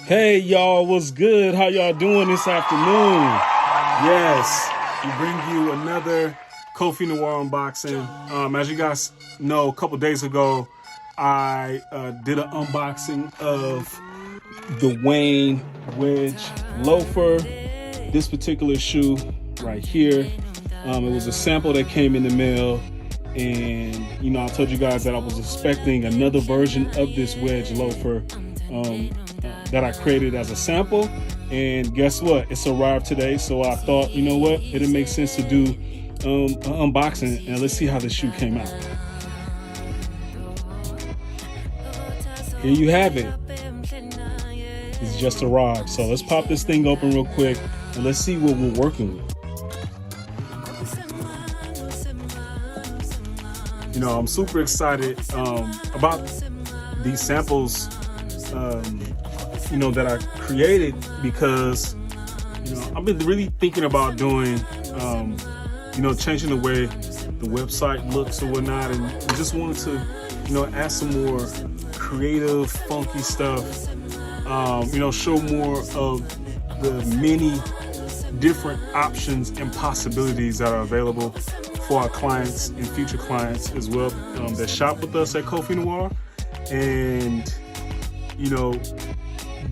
Hey y'all, what's good? How y'all doing this afternoon? Yes, we bring you another KOFFI Noir unboxing. As you guys know, a couple days ago, I did an unboxing of the Wayne Wedge Loafer. This particular shoe right here. It was a sample that came in the mail, and I told you guys that I was expecting another version of this Wedge Loafer that I created as a sample, and guess what? It's arrived today. So I thought, you know what? It'd make sense to do an unboxing, and let's see how the shoe came out. Here you have it. It's just arrived. So let's pop this thing open real quick and let's see what we're working with. I'm super excited about these samples that I created, because I've been really thinking about doing changing the way the website looks or whatnot, and I just wanted to add some more creative, funky stuff, show more of the many different options and possibilities that are available for our clients and future clients as well that shop with us at KOFFI Noir. And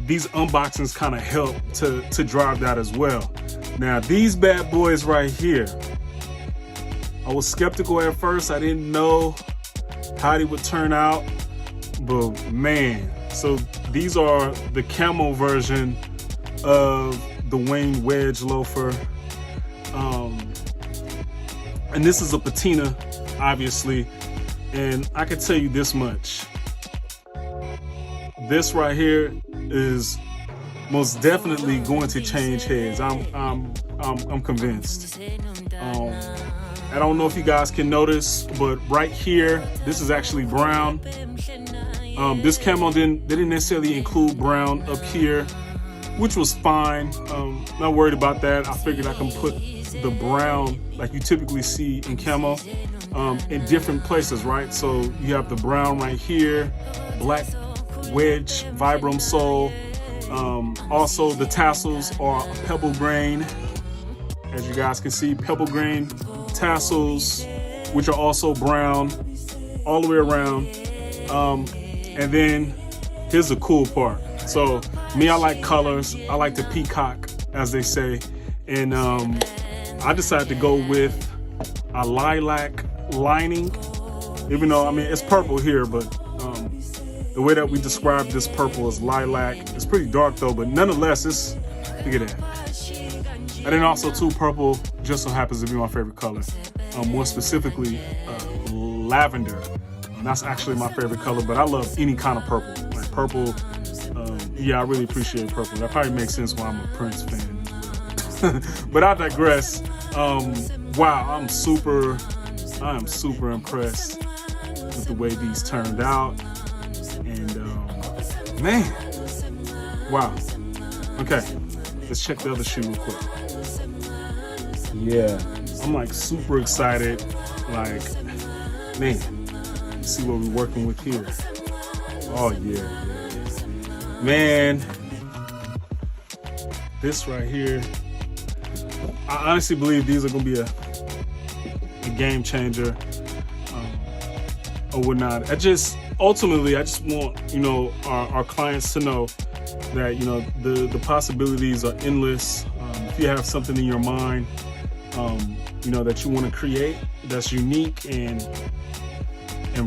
these unboxings kind of help to drive that as well. Now, these bad boys right here, I was skeptical at first. I didn't know how they would turn out, but man, so these are the Camo version of the Wayne Wedge Loafer. And this is a patina, obviously, and I can tell you this much. This right here is most definitely going to change heads. I'm convinced. I don't know if you guys can notice, but right here, this is actually brown. This Camo didn't necessarily include brown up here, which was fine. Not worried about that. I figured I can put the brown, like you typically see in Camo, in different places, right? So you have the brown right here, black wedge Vibram sole. Also, the tassels are a pebble grain, as you guys can see, pebble grain tassels, which are also brown all the way around. And then here's the cool part. So me, I like colors. I like to peacock, as they say, and I decided to go with a lilac lining, even though it's purple here, but the way that we describe this purple is lilac. It's pretty dark though, but nonetheless, look at that. And then also too, purple just so happens to be my favorite color. More specifically, lavender. And that's actually my favorite color, but I love any kind of purple. Like purple, yeah, I really appreciate purple. That probably makes sense why I'm a Prince fan as well. But I digress. Wow, I am super impressed with the way these turned out. And man, wow. Okay, let's check the other shoe real quick. Yeah, I'm like super excited. Like, man, let's see what we're working with here. Oh yeah. Man, this right here, I honestly believe these are gonna be a game changer or whatnot. Ultimately, I just want our clients to know that the possibilities are endless. If you have something in your mind that you want to create that's unique and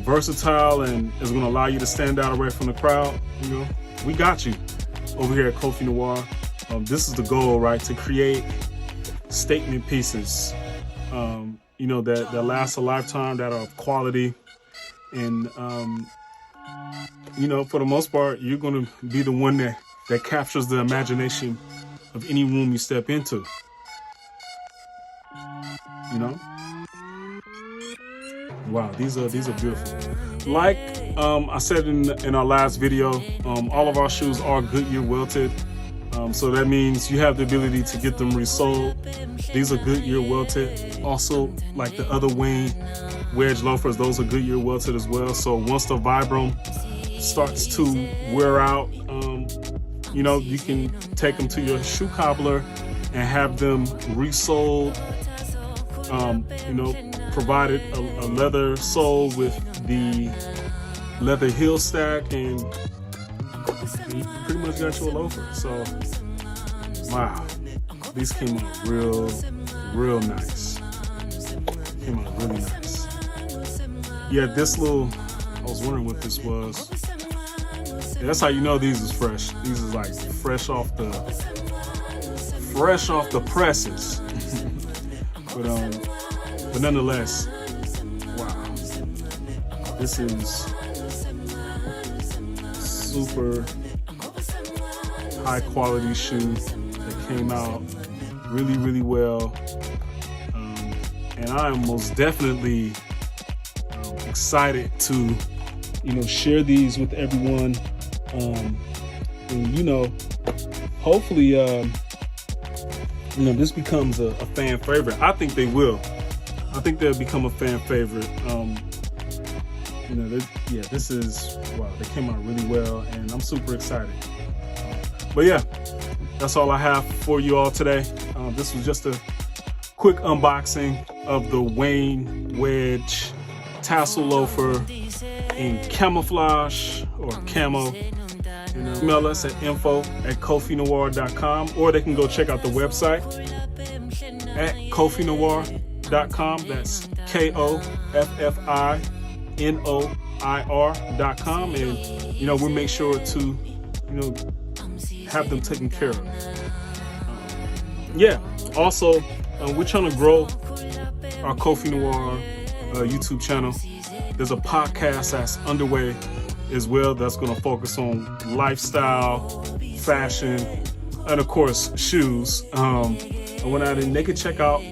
versatile and is going to allow you to stand out away from the crowd, we got you over here at KOFFI Noir. This is the goal, right? To create statement pieces that last a lifetime, that are of quality, and for the most part, you're going to be the one that captures the imagination of any room you step into. Wow, these are beautiful. Like I said in our last video, all of our shoes are Goodyear welted. So that means you have the ability to get them resold. These are Goodyear welted. Also, like the other Wayne Wedge Loafers, those are Goodyear welted as well. So once the Vibram starts to wear out, you know, you can take them to your shoe cobbler and have them resoled. You know, provided a leather sole with the leather heel stack, and you pretty much got you a loafer. So, wow, these came out real nice. Came out really nice. Yeah, this little, I was wondering what this was. Yeah, that's how you know these is fresh. These is like fresh off the presses. But nonetheless, wow, this is super high quality shoe that came out really well, and I am most definitely excited to, you know, share these with everyone, and you know, hopefully, you know, this becomes a fan favorite. I think they will. I think they'll become a fan favorite. You know, yeah, this is, wow, they came out really well, and I'm super excited. But yeah, that's all I have for you all today. This was just a quick unboxing of the Wayne Wedge tassel loafer in camouflage or camo. Email us at info@koffinoir.com, or they can go check out the website at koffinoir.com. That's KOFFINOIR.com, and you know, we'll make sure to, you know, have them taken care of. Yeah, also we're trying to grow our KOFFI Noir YouTube channel. There's a podcast that's underway as well that's going to focus on lifestyle, fashion, and of course shoes. I went out and they could check out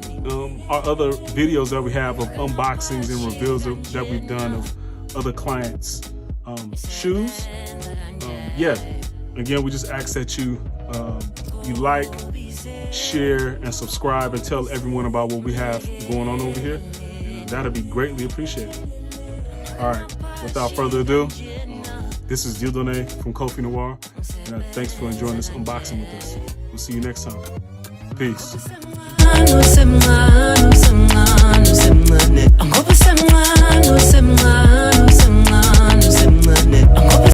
our other videos that we have of unboxings and reveals that we've done of other clients' shoes. Yeah, again, we just ask that you like, share, and subscribe, and tell everyone about what we have going on over here. That'll be greatly appreciated. All right, without further ado, this is Dieudonné from KOFFI Noir, and thanks for enjoying this unboxing with us. We'll see you next time. Peace.